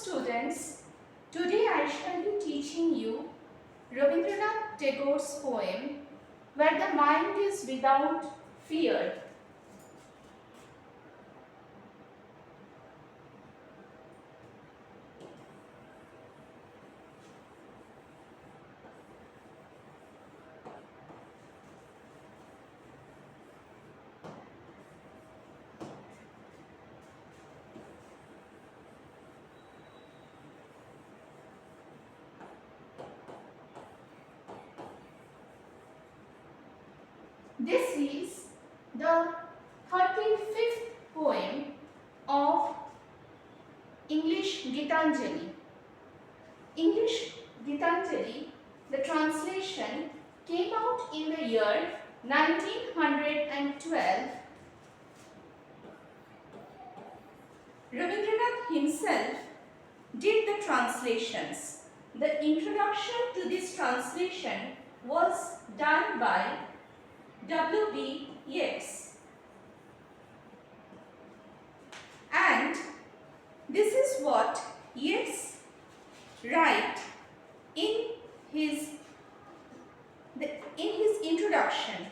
students, today I shall be teaching you Rabindranath Tagore's poem Where the Mind is Without Fear. This is the 35th poem of English Gitanjali. English Gitanjali, the translation came out in the year 1912. Rabindranath himself did the translations. The introduction to this translation was done by W.B. Yeats, and this is what Yeats writes in his introduction.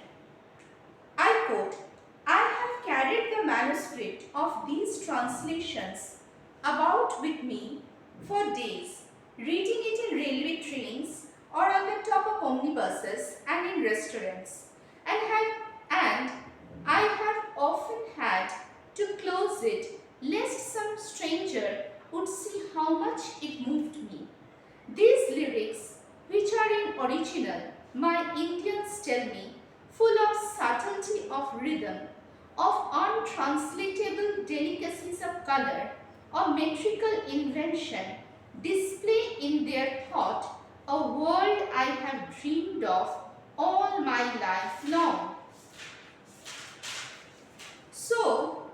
I quote, "I have carried the manuscript of these translations about with me for days, reading it in railway trains or on the top of omnibuses and in restaurants. And I have often had to close it lest some stranger would see how much it moved me. These lyrics, which are in original, my Indians tell me, full of subtlety of rhythm, of untranslatable delicacies of color, or metrical invention, display in their thought a world I have dreamed of all my life long." So,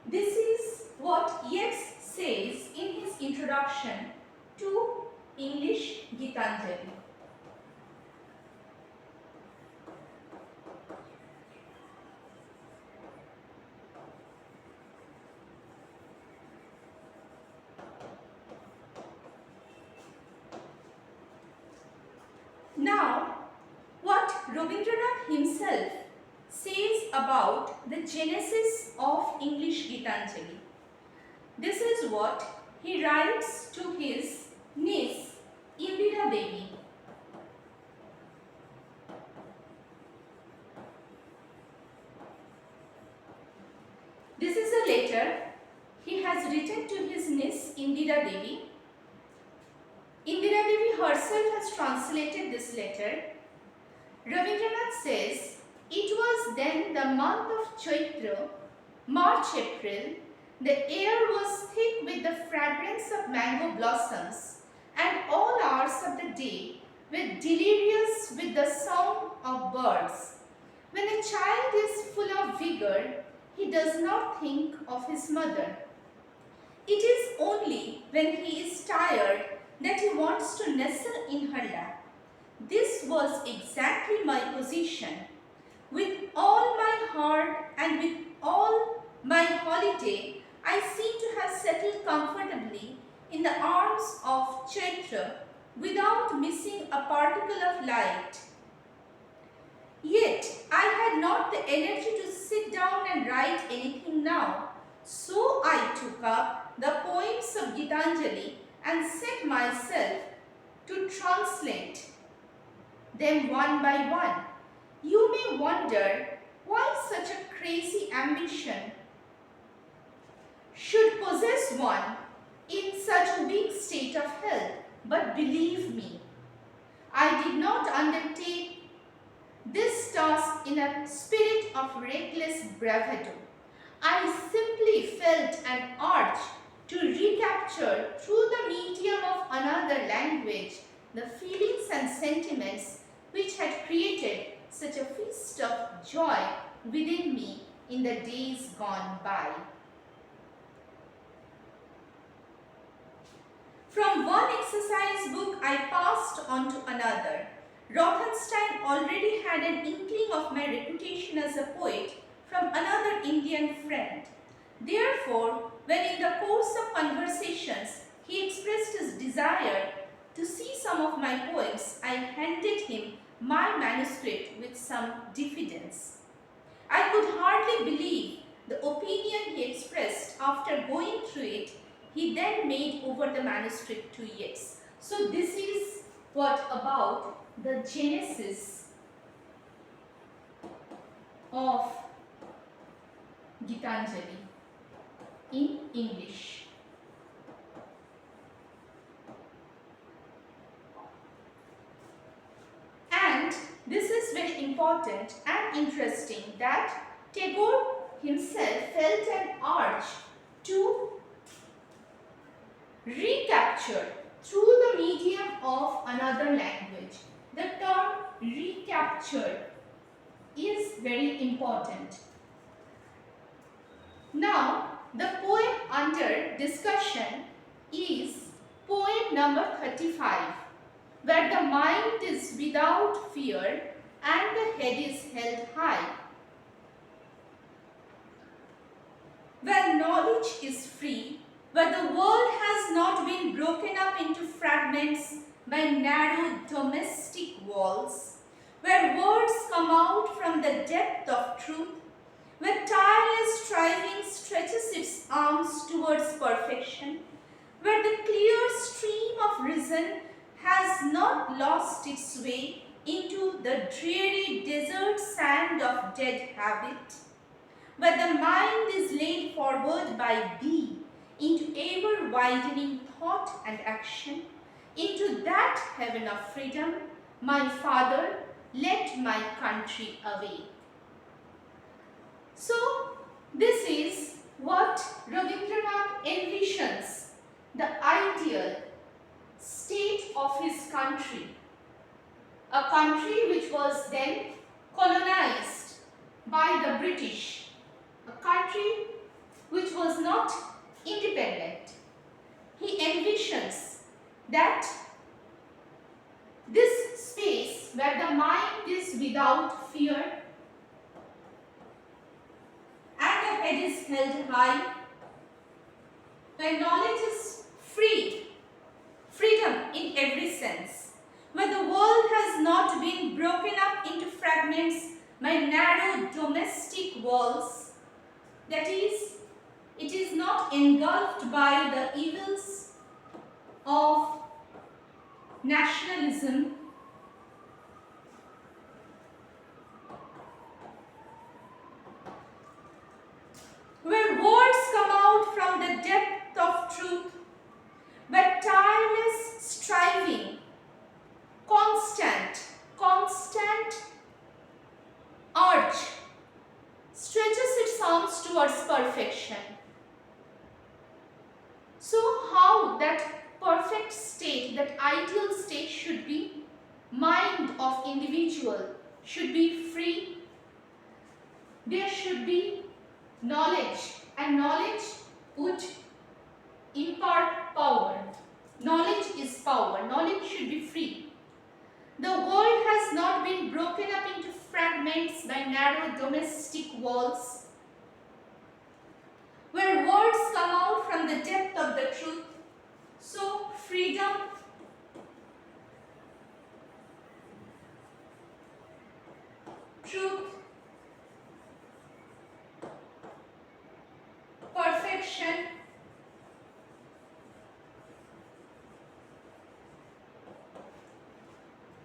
this is what Yeats says in his introduction to English Gitanjali. Now, what Rabindranath himself says about the genesis of English Gitanjali. This is what he writes to his niece Indira Devi. This is a letter he has written to his niece Indira Devi. Indira Devi herself has translated this letter. Rabindranath says, "It was then the month of Chaitra, March-April. The air was thick with the fragrance of mango blossoms, and all hours of the day were delirious with the song of birds. When a child is full of vigor, he does not think of his mother. It is only when he is tired that he wants to nestle in her lap. This was exactly my position. With all my heart and with all my holiday, I seem to have settled comfortably in the arms of Chaitra without missing a particle of light. Yet I had not the energy to sit down and write anything now, so I took up the poems of Gitanjali and set myself to translate them one by one. You may wonder why such a crazy ambition should possess one in such a weak state of health, but believe me, I did not undertake this task in a spirit of reckless bravado. I simply felt an urge to recapture through the medium of another language the feelings and sentiments which had created such a feast of joy within me in the days gone by." From one exercise book I passed on to another. Rothenstein already had an inkling of my reputation as a poet from another Indian friend. Therefore, when in the course of conversation expressed his desire to see some of my poems, I handed him my manuscript with some diffidence. I could hardly believe the opinion he expressed after going through it. He then made over the manuscript to Yeats. So this is what about the genesis of Gitanjali in English. And this is very important and interesting that Tagore himself felt an urge to recapture through the medium of another language. The term recapture is very important. Now, the poem under discussion is poem number 35, where the mind is without fear and the head is held high. Where knowledge is free, where the world has not been broken up into fragments by narrow domestic walls, where words come out from the depth of truth, where tireless striving stretches its arms towards perfection, where the clear stream of reason has not lost its way into the dreary desert sand of dead habit, where the mind is laid forward by thee into ever-widening thought and action, into that heaven of freedom, my Father, let my country away. So, this is what Rabindranath envisions, the ideal state of his country, a country which was then colonized by the British, a country which was not independent. He envisions that this space where the mind is without fear and the head is held high, where knowledge is free, freedom in every sense, where the world has not been broken up into fragments by narrow domestic walls, that is, it is not engulfed by the evils of nationalism, where words come out from the depth of truth, where tireless striving, constant urge stretches its arms towards perfection. So how that perfect state, that ideal state should be? Mind of individual should be free. There should be knowledge, and knowledge would impart power. Knowledge is power. Knowledge should be free. The world has not been broken up into fragments by narrow domestic walls, where words come out from the depth of the truth. So, freedom, truth, perfection,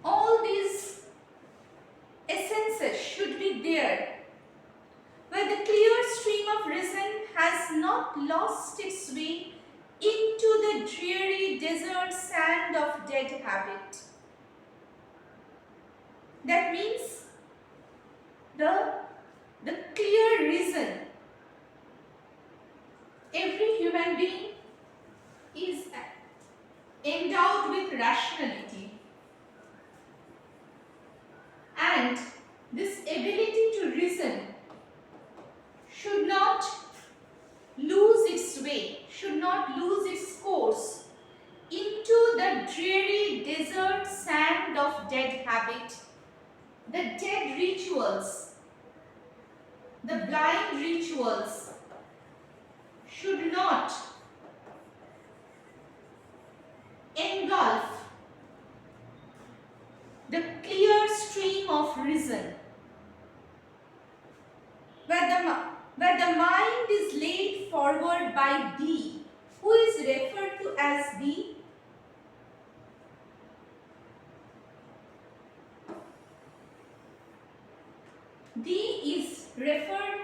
all these essences should be there, where the clear stream of reason has not lost its way into the dreary desert sand of dead habit. That means the clear reason. Every human being is endowed with rationality, and this ability to reason should not lose its way, should not lose its course into the dreary desert sand of dead habit, the dead rituals, the blind rituals should not reason, where the mind is laid forward by D, who is referred to as D? D is referred,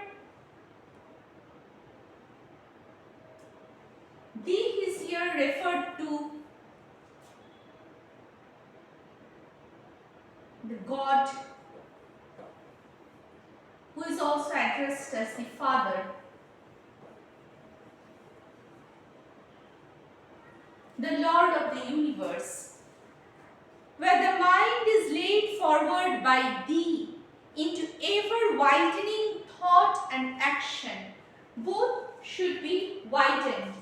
D is here referred to the God, who is also addressed as the Father. The Lord of the universe, where the mind is laid forward by thee into ever-widening thought and action. Both should be widened.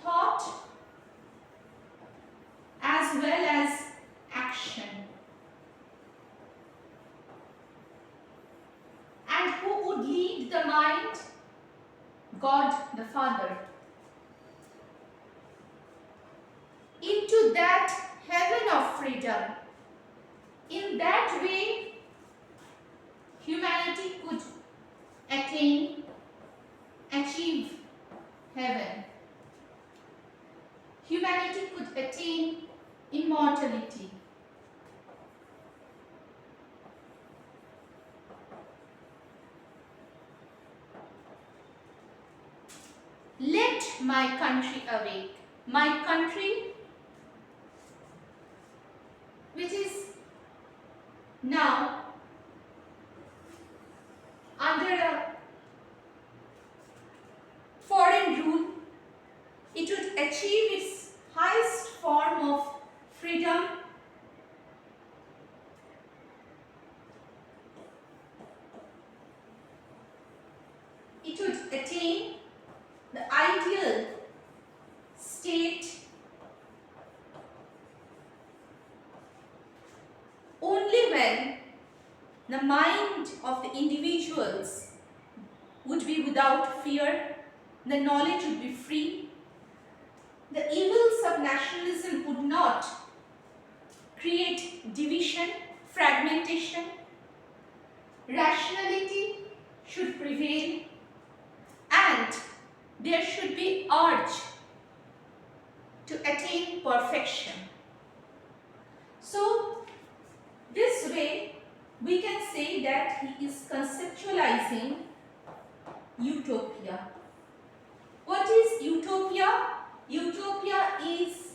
Thought as well as action. And who would lead the mind? God the Father. Into that heaven of freedom. In that way, humanity could achieve heaven. Humanity could attain immortality. Let my country awake. My country, which is now under a foreign rule, it would achieve its highest form of freedom it would attain the ideal state only when the mind of the individuals would be without fear, the knowledge would be free, the evils of nationalism would not create division, fragmentation, rationality should prevail, and there should be urge to attain perfection. So, this way we can say that he is conceptualizing utopia. What is utopia? Utopia is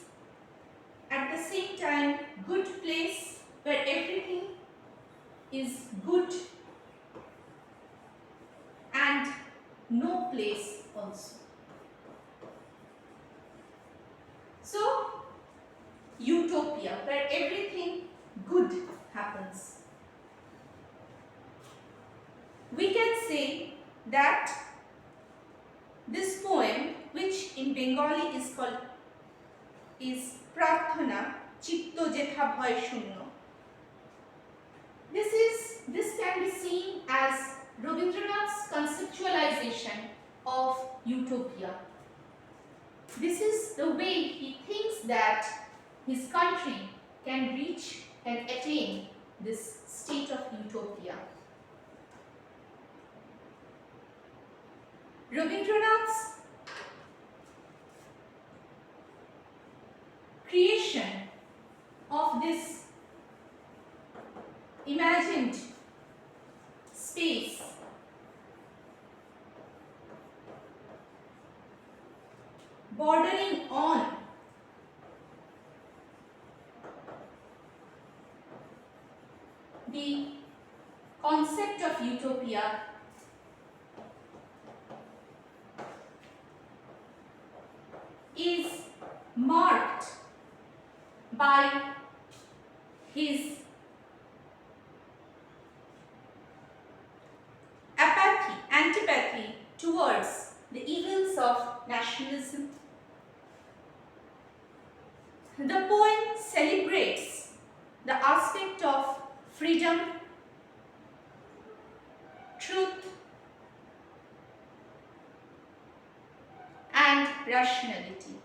at the same time good place where everything is good and no place also. So, utopia, where everything good happens. We can say that this poem, which in Bengali is called Prarthana, Chitto Jetha Bhoy Shunno. This can be seen as Rabindranath's conceptualization of utopia. This is the way he thinks that his country can reach and attain this state of utopia. Rabindranath's creation of this imagined space bordering on the concept of utopia is marked by his antipathy towards the evils of nationalism. The poem celebrates the aspect of freedom, truth, and rationality.